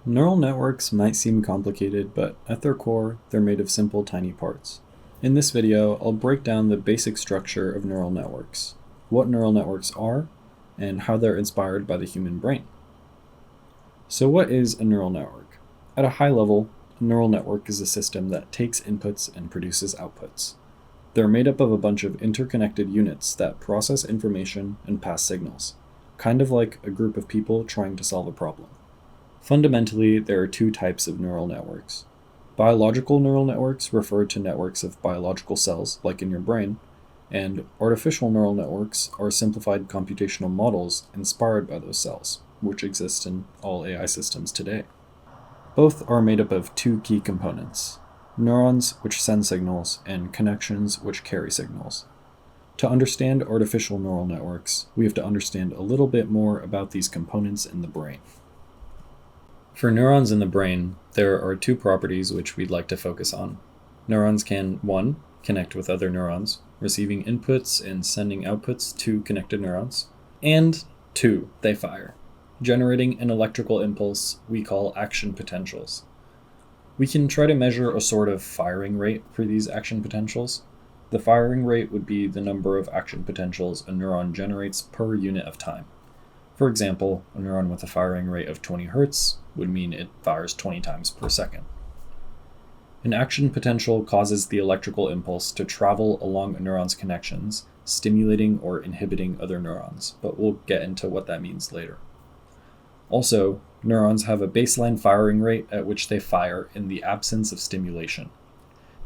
Neural networks might seem complicated, but at their core, they're made of simple, tiny parts. In this video, I'll break down the basic structure of neural networks, what neural networks are, and how they're inspired by the human brain. So what is a neural network? At a high level, a neural network is a system that takes inputs and produces outputs. They're made up of a bunch of interconnected units that process information and pass signals, kind of like a group of people trying to solve a problem. Fundamentally, there are two types of neural networks. Biological neural networks refer to networks of biological cells, like in your brain, and artificial neural networks are simplified computational models inspired by those cells, which exist in all AI systems today. Both are made up of two key components: neurons, which send signals, and connections, which carry signals. To understand artificial neural networks, we have to understand a little bit more about these components in the brain. For neurons in the brain, there are two properties which we'd like to focus on. Neurons can, 1, connect with other neurons, receiving inputs and sending outputs to connected neurons, and 2, they fire, generating an electrical impulse we call action potentials. We can try to measure a sort of firing rate for these action potentials. The firing rate would be the number of action potentials a neuron generates per unit of time. For example, a neuron with a firing rate of 20 Hz would mean it fires 20 times per second. An action potential causes the electrical impulse to travel along a neuron's connections, stimulating or inhibiting other neurons, but we'll get into what that means later. Also, neurons have a baseline firing rate at which they fire in the absence of stimulation.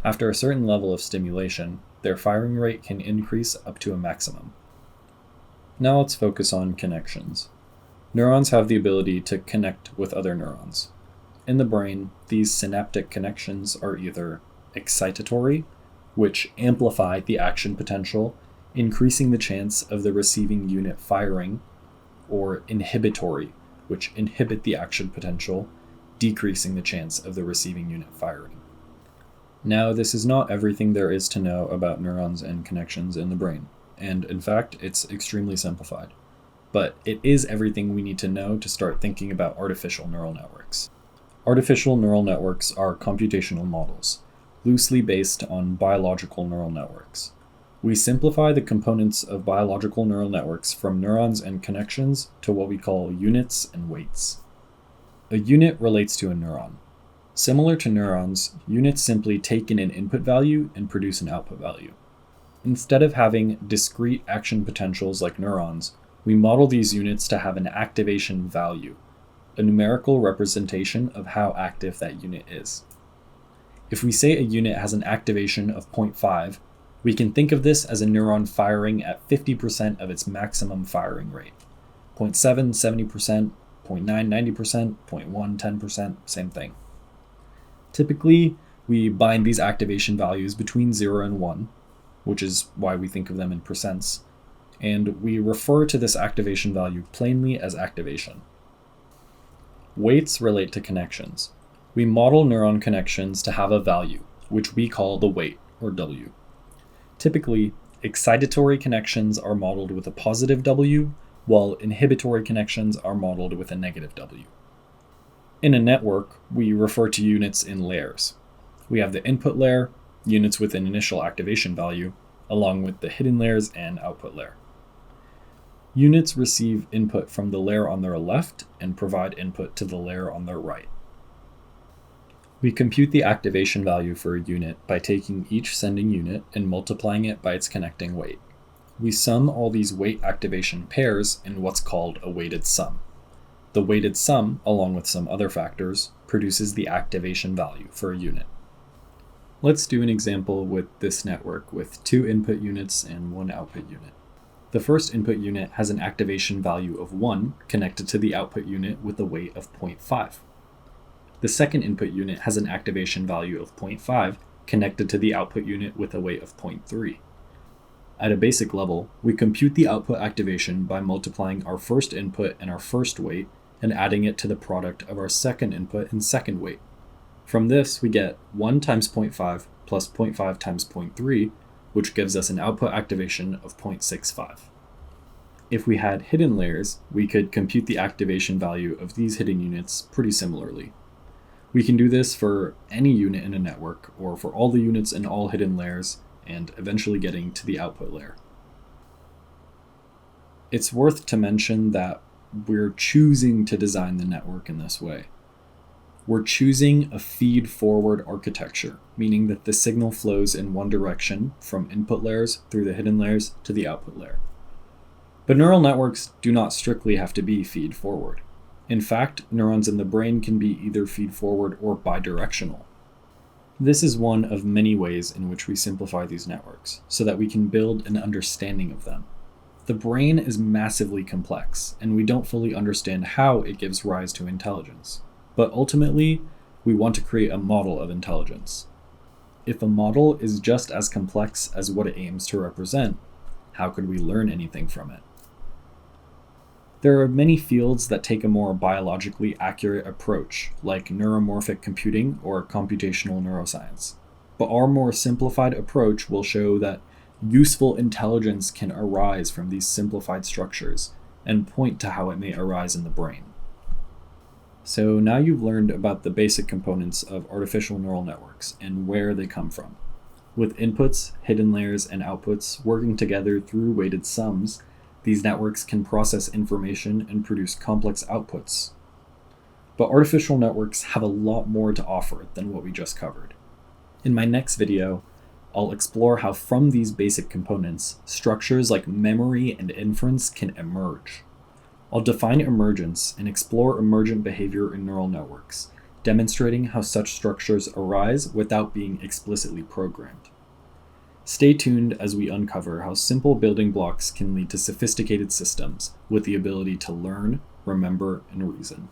After a certain level of stimulation, their firing rate can increase up to a maximum. Now let's focus on connections. Neurons have the ability to connect with other neurons. In the brain, these synaptic connections are either excitatory, which amplify the action potential, increasing the chance of the receiving unit firing, or inhibitory, which inhibit the action potential, decreasing the chance of the receiving unit firing. Now, this is not everything there is to know about neurons and connections in the brain, and in fact, it's extremely simplified. But it is everything we need to know to start thinking about artificial neural networks. Artificial neural networks are computational models, loosely based on biological neural networks. We simplify the components of biological neural networks from neurons and connections to what we call units and weights. A unit relates to a neuron. Similar to neurons, units simply take in an input value and produce an output value. Instead of having discrete action potentials like neurons, we model these units to have an activation value, a numerical representation of how active that unit is. If we say a unit has an activation of 0.5, we can think of this as a neuron firing at 50% of its maximum firing rate. 0.7, 70%, 0.9, 90%, 0.1, 10%, same thing. Typically, we bind these activation values between 0 and 1, which is why we think of them in percents, and we refer to this activation value plainly as activation. Weights relate to connections. We model neuron connections to have a value, which we call the weight, or W. Typically, excitatory connections are modeled with a positive W, while inhibitory connections are modeled with a negative W. In a network, we refer to units in layers. We have the input layer, units with an initial activation value, along with the hidden layers and output layer. Units receive input from the layer on their left and provide input to the layer on their right. We compute the activation value for a unit by taking each sending unit and multiplying it by its connecting weight. We sum all these weight activation pairs in what's called a weighted sum. The weighted sum, along with some other factors, produces the activation value for a unit. Let's do an example with this network with 2 input units and 1 output unit. The first input unit has an activation value of 1 connected to the output unit with a weight of 0.5. The second input unit has an activation value of 0.5 connected to the output unit with a weight of 0.3. At a basic level, we compute the output activation by multiplying our first input and our first weight and adding it to the product of our second input and second weight. From this, we get 1 times 0.5 plus 0.5 times 0.3, which gives us an output activation of 0.65. If we had hidden layers, we could compute the activation value of these hidden units pretty similarly. We can do this for any unit in a network, or for all the units in all hidden layers, and eventually getting to the output layer. It's worth to mention that we're choosing to design the network in this way. We're choosing a feed-forward architecture, meaning that the signal flows in one direction from input layers through the hidden layers to the output layer. But neural networks do not strictly have to be feed-forward. In fact, neurons in the brain can be either feed-forward or bidirectional. This is one of many ways in which we simplify these networks, so that we can build an understanding of them. The brain is massively complex, and we don't fully understand how it gives rise to intelligence. But ultimately, we want to create a model of intelligence. If a model is just as complex as what it aims to represent, how could we learn anything from it? There are many fields that take a more biologically accurate approach, like neuromorphic computing or computational neuroscience. But our more simplified approach will show that useful intelligence can arise from these simplified structures and point to how it may arise in the brain. So now you've learned about the basic components of artificial neural networks and where they come from. With inputs, hidden layers, and outputs working together through weighted sums, these networks can process information and produce complex outputs. But artificial networks have a lot more to offer than what we just covered. In my next video, I'll explore how from these basic components, structures like memory and inference can emerge. I'll define emergence and explore emergent behavior in neural networks, demonstrating how such structures arise without being explicitly programmed. Stay tuned as we uncover how simple building blocks can lead to sophisticated systems with the ability to learn, remember, and reason.